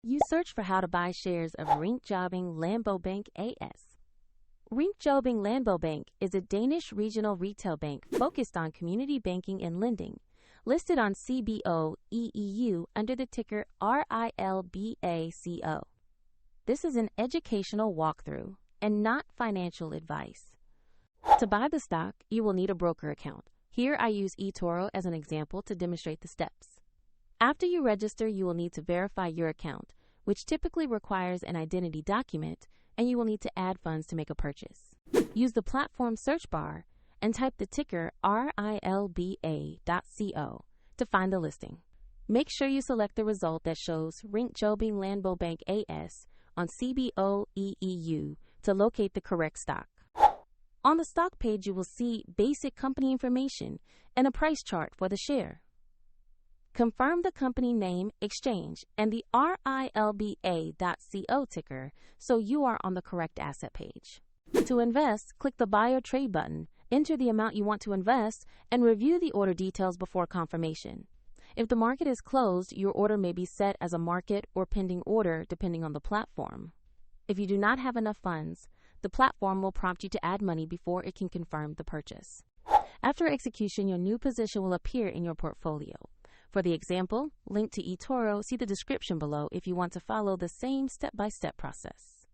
You search for how to buy shares of Ringkjoebing Landbobank AS. Ringkjoebing Landbobank is a Danish regional retail bank focused on community banking and lending, listed on CBOE EU under the ticker RILBACO. This is an educational walkthrough and not financial advice. To buy the stock, you will need a broker account. Here I use eToro as an example to demonstrate the steps. After you register, you will need to verify your account, which typically requires an identity document, and you will need to add funds to make a purchase. Use the platform search bar and type the ticker RILBA.co to find the listing. Make sure you select the result that shows Ringkjoebing Landbobank AS on CBOE EU to locate the correct stock. On the stock page, you will see basic company information and a price chart for the share. Confirm the company name, exchange, and the RILBA.co ticker so you are on the correct asset page. To invest, click the Buy or Trade button, enter the amount you want to invest, and review the order details before confirmation. If the market is closed, your order may be set as a market or pending order depending on the platform. If you do not have enough funds, the platform will prompt you to add money before it can confirm the purchase. After execution, your new position will appear in your portfolio. For the example, linked to eToro, see the description below if you want to follow the same step-by-step process.